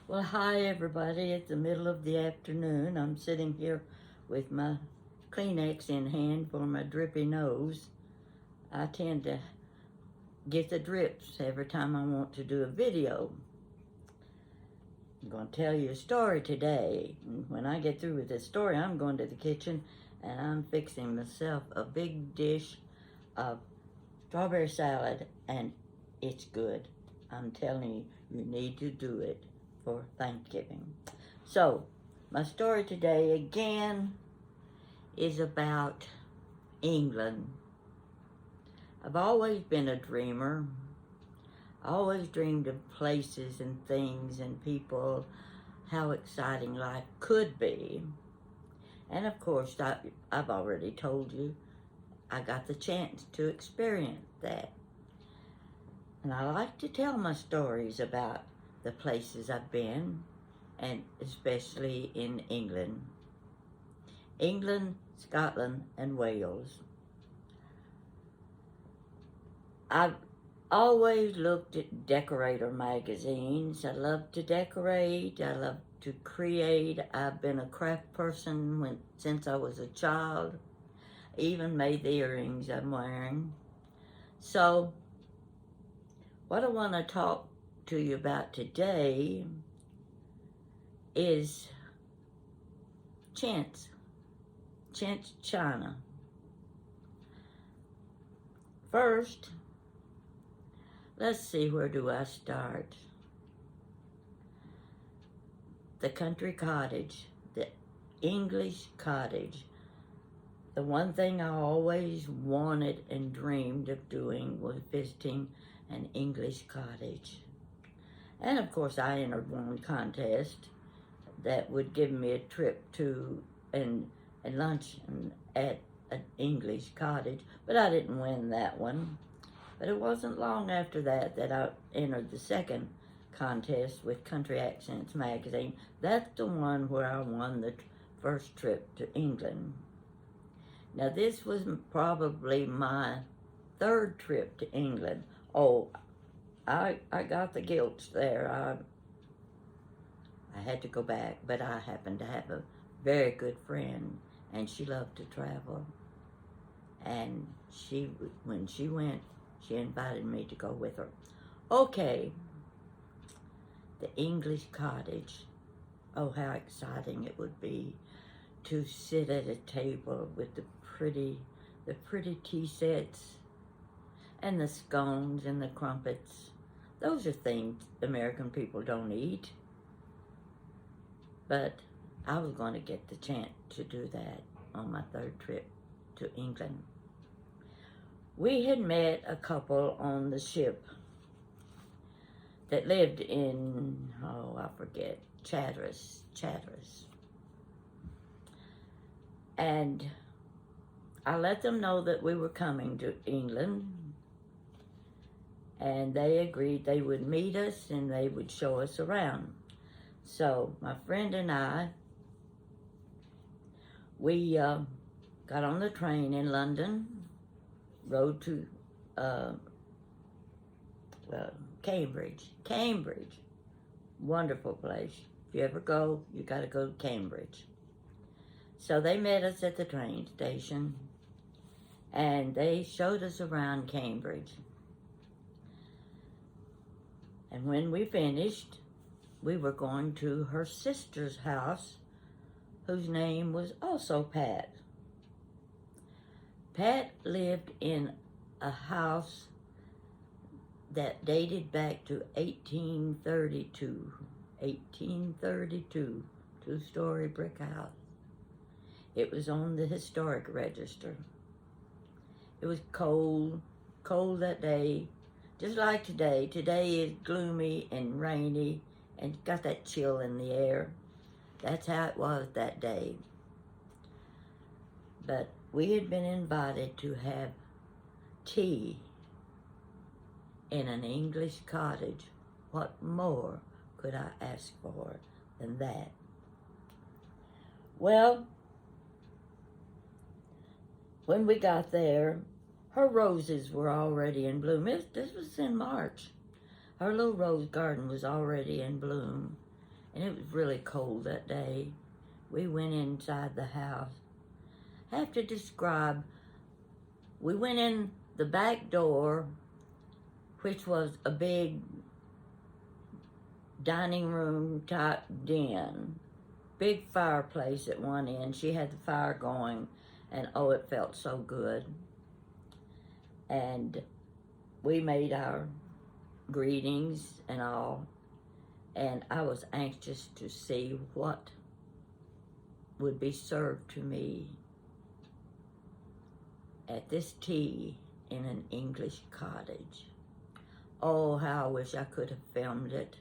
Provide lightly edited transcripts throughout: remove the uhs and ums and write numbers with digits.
Well, hi everybody. It's the middle of the afternoon. I'm sitting here with my Kleenex in hand for my drippy nose. I tend to get the drips every time I want to do a video. I'm going to tell you a story today. And when I get through with this story, I'm going to the kitchen and I'm fixing myself a big dish of strawberry salad, and it's good. I'm telling you, you need to do it for Thanksgiving. So, my story today again is about England. I've always been a dreamer. I always dreamed of places and things and people, how exciting life could be. And of course, I've already told you, I got the chance to experience that. And I like to tell my stories about the places I've been, and especially in England. England, Scotland, and Wales. I've always looked at decorator magazines. I love to decorate. I love to create. I've been a craft person since I was a child. I even made the earrings I'm wearing. So, what I want to talk to you about today is Chintz, China. First, let's see, where do I start? The country cottage, the English cottage. The one thing I always wanted and dreamed of doing was visiting an English cottage. And of course I entered one contest that would give me a trip to and lunch at an English cottage, but I didn't win that one. But it wasn't long after that I entered the second contest with Country Accents magazine. That's the one where I won the first trip to England. Now this was probably my third trip to England. Oh, I got the guilt there. I had to go back, but I happened to have a very good friend, and she loved to travel. And when she went, she invited me to go with her. Okay, the English cottage. Oh, how exciting it would be to sit at a table with the pretty tea sets and the scones and the crumpets. Those are things American people don't eat. But I was going to get the chance to do that on my third trip to England. We had met a couple on the ship that lived in, Chatteris. And I let them know that we were coming to England, and they agreed they would meet us and they would show us around. So my friend and I, we got on the train in London, rode to Cambridge. Wonderful place. If you ever go, you got to go to Cambridge. So they met us at the train station, and they showed us around Cambridge. And when we finished, we were going to her sister's house, whose name was also Pat. Pat lived in a house that dated back to 1832. 1832, two-story brick house. It was on the historic register. It was cold that day, just like today. Today is gloomy and rainy and got that chill in the air. That's how it was that day. But we had been invited to have tea in an English cottage. What more could I ask for than that? Well, when we got there, her roses were already in bloom. This was in March. Her little rose garden was already in bloom. and it was really cold that day. We went inside the house. I have to describe, we went in the back door, which was a big dining room type den. Big fireplace at one end. She had the fire going, and oh, it felt so good. And we made our greetings and all, and I was anxious to see what would be served to me at this tea in an English cottage. Oh, how I wish I could have filmed it.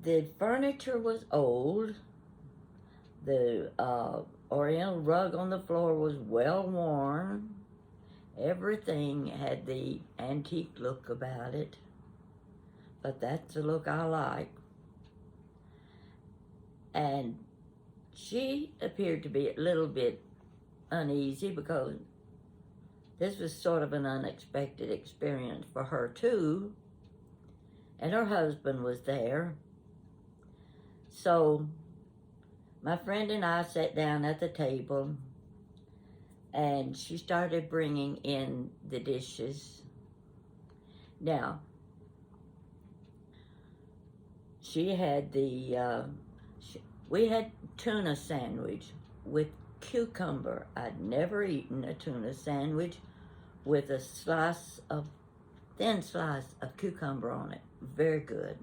The furniture was old. The oriental rug on the floor was well worn. Everything had the antique look about it, but that's the look I like. And she appeared to be a little bit uneasy because this was sort of an unexpected experience for her too, and her husband was there. So my friend and I sat down at the table, and she started bringing in the dishes. Now, she had we had tuna sandwich with cucumber. I'd never eaten a tuna sandwich with a thin slice of cucumber on it. Very good.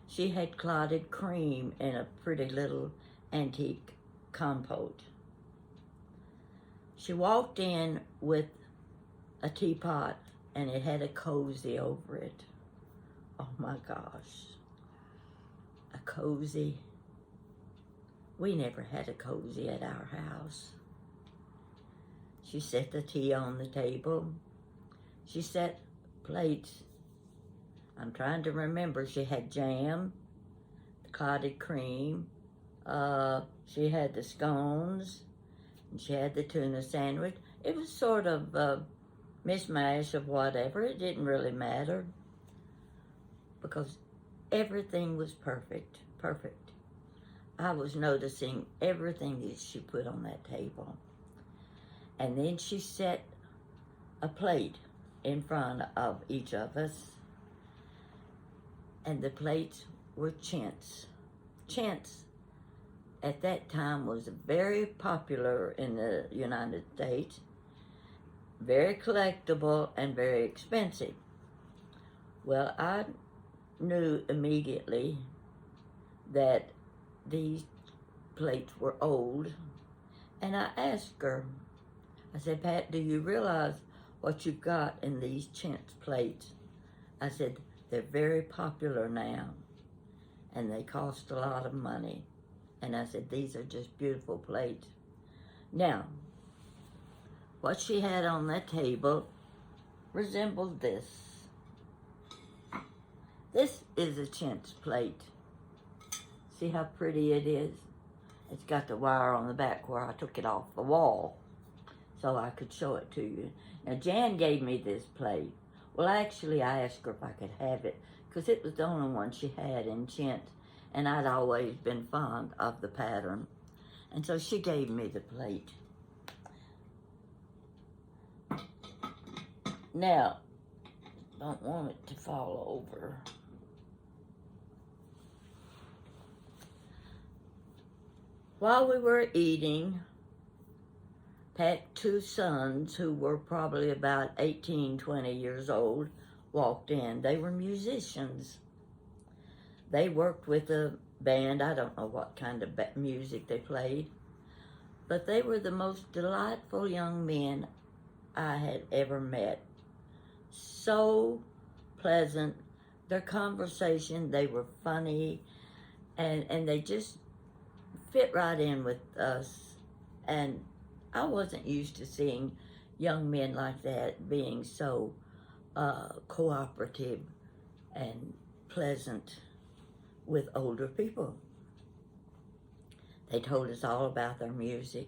She had clotted cream in a pretty little antique compote. She walked in with a teapot, and it had a cozy over it. Oh my gosh. A cozy. We never had a cozy at our house. She set the tea on the table. She set plates. I'm trying to remember. She had jam, the clotted cream. She had the scones, and she had the tuna sandwich. It was sort of a mishmash of whatever. It didn't really matter because everything was perfect. I was noticing everything that she put on that table. And then she set a plate in front of each of us, and the plates were Chintz. Chintz at that time was very popular in the United States, very collectible and very expensive. Well, I knew immediately that these plates were old, and I asked her, I said, Pat, do you realize what you've got in these Chintz plates? I said, they're very popular now, and they cost a lot of money. And I said, these are just beautiful plates. Now, what she had on that table resembled this. This is a Chintz plate. See how pretty it is? It's got the wire on the back where I took it off the wall so I could show it to you. Now, Jan gave me this plate. Well, actually, I asked her if I could have it because it was the only one she had in Chintz, and I'd always been fond of the pattern. And so she gave me the plate. Now, don't want it to fall over. While we were eating, Pat's two sons, who were probably about 18, 20 years old, walked in. They were musicians. They worked with a band. I don't know what kind of music they played, but they were the most delightful young men I had ever met. So pleasant. Their conversation, they were funny, and they just fit right in with us. And I wasn't used to seeing young men like that being so cooperative and pleasant with older people. They told us all about their music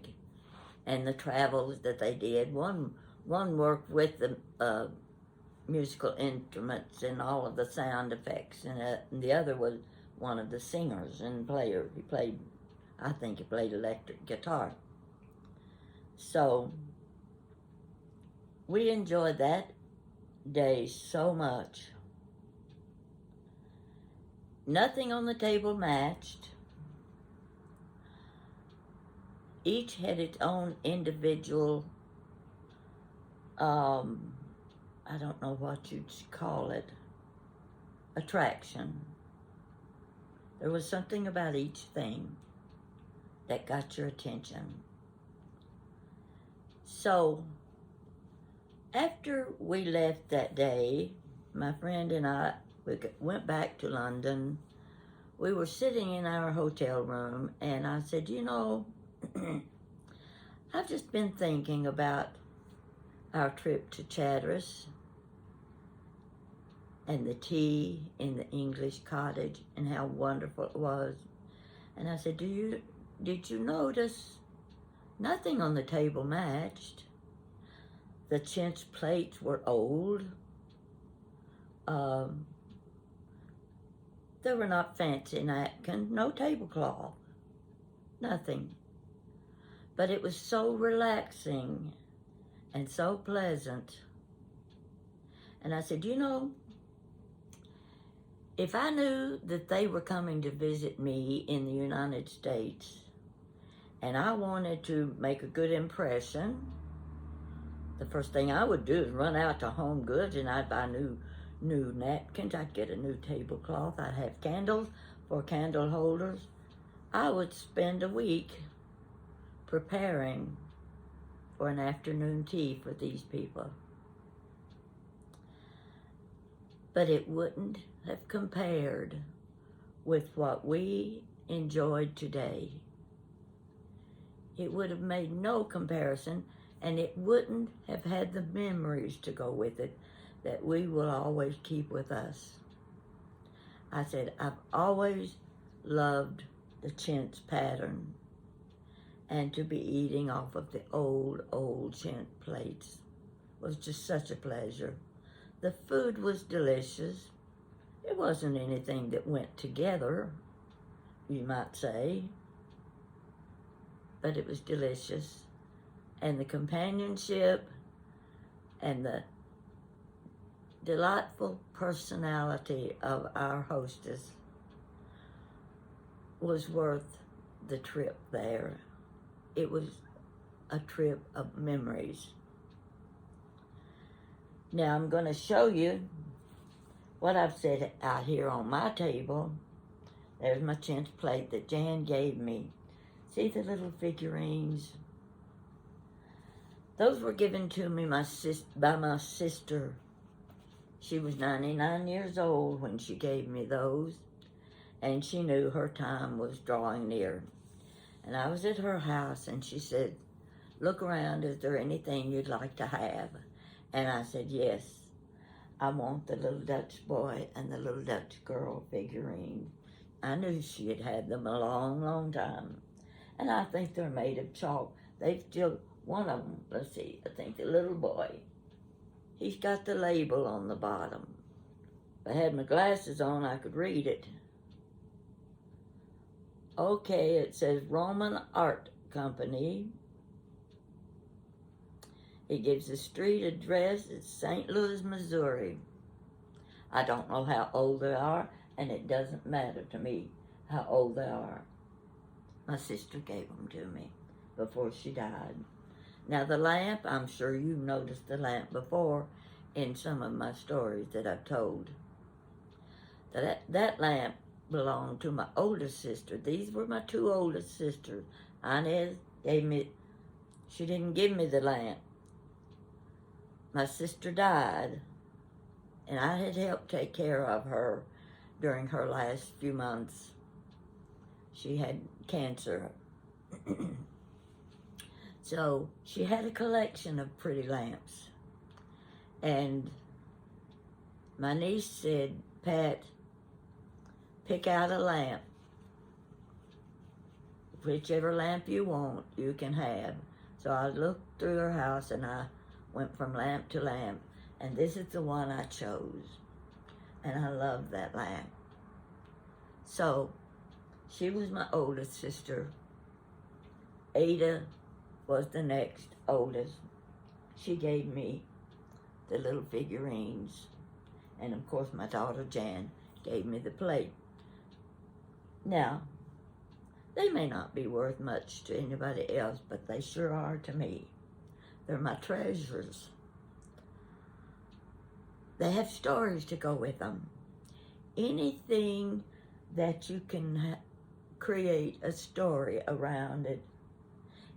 and the travels that they did. One worked with the musical instruments and all of the sound effects, and the other was one of the singers and players. He played, I think he played electric guitar. So we enjoyed that day so much. Nothing on the table matched. Each had its own individual, I don't know what you'd call it, attraction. There was something about each thing that got your attention. So, after we left that day, my friend and I, we went back to London. We were sitting in our hotel room, and I said, you know, I've just been thinking about our trip to Chatteris and the tea in the English cottage and how wonderful it was. And I said, did you notice nothing on the table matched? The chintz plates were old. There were not fancy napkins, no tablecloth, nothing. But it was so relaxing and so pleasant. And I said, you know, if I knew that they were coming to visit me in the United States and I wanted to make a good impression, the first thing I would do is run out to Home Goods and I'd buy new napkins. I'd get a new tablecloth. I'd have candles for candle holders. I would spend a week preparing for an afternoon tea for these people. But it wouldn't have compared with what we enjoyed today. It would have made no comparison, and it wouldn't have had the memories to go with it that we will always keep with us. I said, I've always loved the chintz pattern, and to be eating off of the old chintz plates was just such a pleasure. The food was delicious. It wasn't anything that went together, you might say, but it was delicious. And the companionship and the delightful personality of our hostess was worth the trip there. It was a trip of memories. Now I'm going to show you what I've set out here on my table. There's my chintz plate that Jan gave me. See the little figurines? Those were given to me by my sister. She was 99 years old when she gave me those, and she knew her time was drawing near. And I was at her house, and she said, look around, is there anything you'd like to have? And I said, yes, I want the little Dutch boy and the little Dutch girl figurine. I knew she had had them a long time. And I think they're made of chalk. They've still, one of them, let's see, I think the little boy, he's got the label on the bottom. If I had my glasses on, I could read it. Okay, it says Roman Art Company. It gives the street address. It's St. Louis, Missouri. I don't know how old they are, and it doesn't matter to me how old they are. My sister gave them to me before she died. Now the lamp, I'm sure you noticed the lamp before in some of my stories that I've told. That lamp belonged to my oldest sister. These were my two oldest sisters. Inez gave me, she didn't give me the lamp. My sister died, and I had helped take care of her during her last few months. She had cancer. So she had a collection of pretty lamps. And my niece said, Pat, pick out a lamp. Whichever lamp you want, you can have. So I looked through her house, and I went from lamp to lamp, And this is the one I chose. And I love that lamp. So, she was my oldest sister. Ada was the next oldest. She gave me the little figurines. And of course my daughter Jan gave me the plate. Now, they may not be worth much to anybody else, but they sure are to me. They're my treasures. They have stories to go with them. Anything that you can create a story around it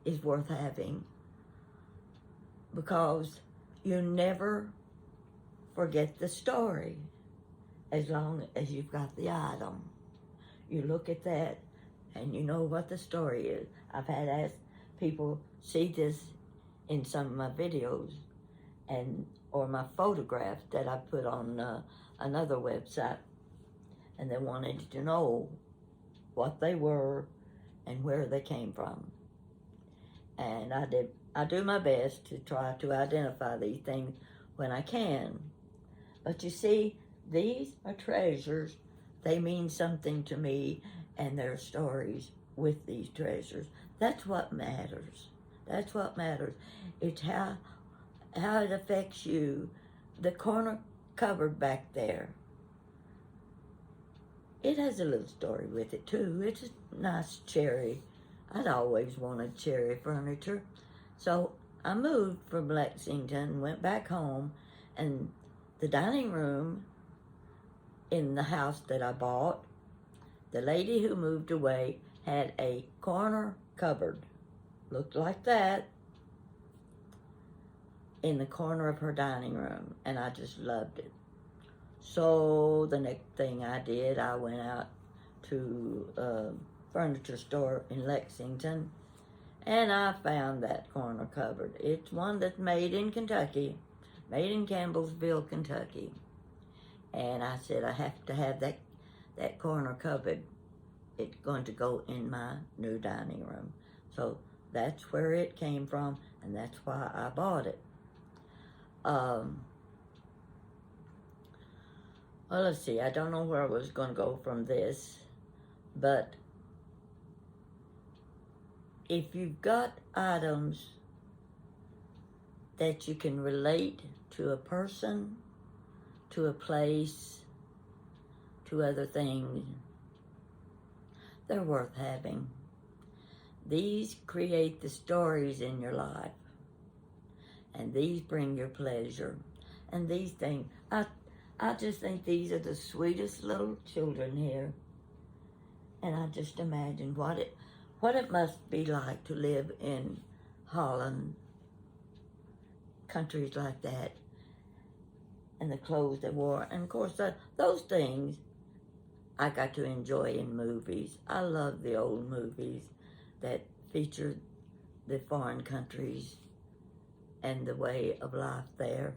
is worth having, because you never forget the story as long as you've got the item. You look at that and you know what the story is. I've had asked people see this in some of my videos or my photographs that I put on another website, and they wanted to know what they were and where they came from. And I do my best to try to identify these things when I can. But you see, these are treasures. They mean something to me, and there are stories with these treasures. That's what matters. That's what matters. It's how it affects you. The corner cupboard back there, it has a little story with it too. It's a nice cherry. I'd always wanted cherry furniture. So I moved from Lexington, went back home, and the dining room in the house that I bought, the lady who moved away had a corner cupboard, looked like that, in the corner of her dining room, and I just loved it. So the next thing I did, I went out to a furniture store in Lexington, and I found that corner cupboard. It's one that's made in Kentucky, made in Campbellsville, Kentucky. And I said, I have to have that corner cupboard. It's going to go in my new dining room. So that's where it came from, and that's why I bought it. Well, let's see. I don't know where I was going to go from this, but if you've got items that you can relate to a person, to a place, to other things, they're worth having. These create the stories in your life, and these bring your pleasure. And these things, I just think these are the sweetest little children here. And I just imagine what it must be like to live in Holland, countries like that, and the clothes they wore. And of course, those things I got to enjoy in movies. I love the old movies that featured the foreign countries and the way of life there.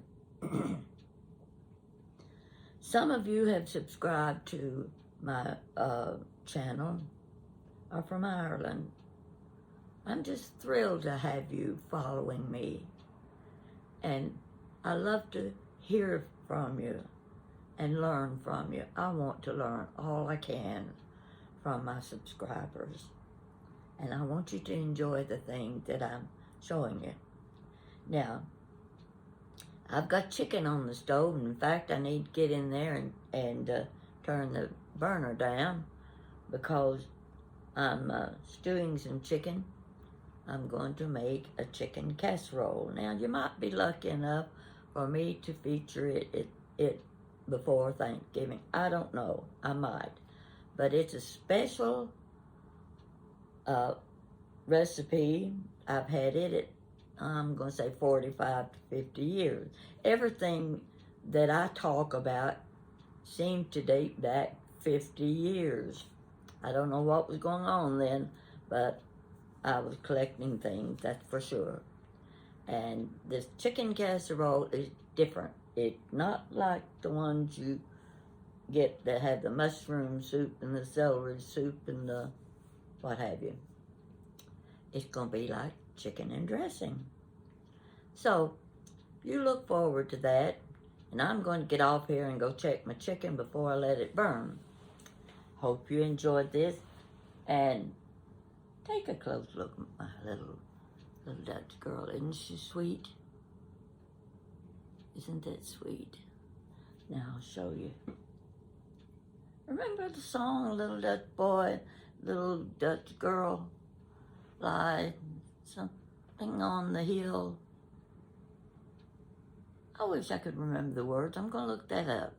Some of you have subscribed to my channel are from Ireland. I'm just thrilled to have you following me. And I love to hear from you and learn from you. I want to learn all I can from my subscribers. And I want you to enjoy the things that I'm showing you. Now, I've got chicken on the stove. In fact, I need to get in there and turn the burner down, because I'm stewing some chicken. I'm going to make a chicken casserole. Now, you might be lucky enough for me to feature it before Thanksgiving. I don't know. I might. But it's a special recipe. I've had it I'm going to say 45 to 50 years. Everything that I talk about seemed to date back 50 years. I don't know what was going on then, but I was collecting things, that's for sure. And this chicken casserole is different. It's not like the ones you get that have the mushroom soup and the celery soup and the what have you. It's going to be like chicken and dressing. So, you look forward to that. And I'm going to get off here and go check my chicken before I let it burn. Hope you enjoyed this. And take a close look at my little Dutch girl. Isn't she sweet? Isn't that sweet? Now I'll show you. Remember the song, Little Dutch Boy, Little Dutch Girl, lie something on the hill? I wish I could remember the words. I'm going to look that up.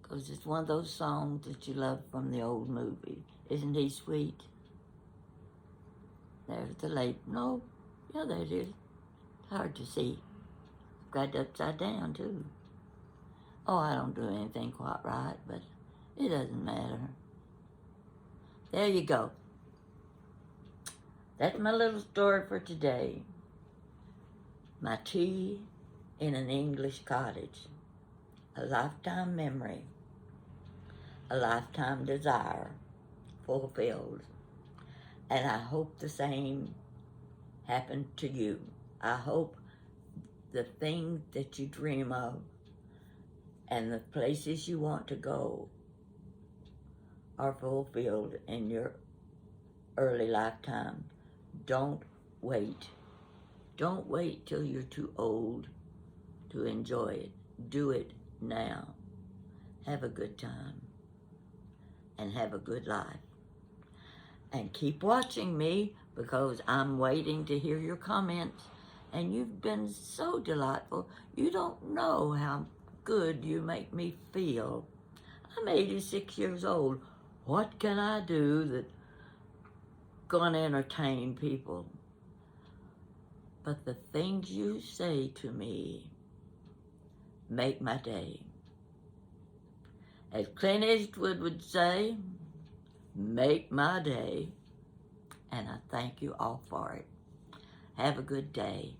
Because it's one of those songs that you love from the old movie. Isn't he sweet? There's the lake. No, yeah, there it is. It's hard to see. Got it upside down, too. Oh, I don't do anything quite right, but it doesn't matter. There you go. That's my little story for today. My tea in an English cottage. A lifetime memory. A lifetime desire fulfilled. And I hope the same happened to you. I hope the things that you dream of and the places you want to go are fulfilled in your early lifetime. Don't wait. Don't wait till you're too old to enjoy it. Do it now. Have a good time and have a good life. And keep watching me because I'm waiting to hear your comments. And you've been so delightful. You don't know how good you make me feel. I'm 86 years old. What can I do that's gonna entertain people? But the things you say to me make my day. As Clint Eastwood would say, make my day. And I thank you all for it. Have a good day.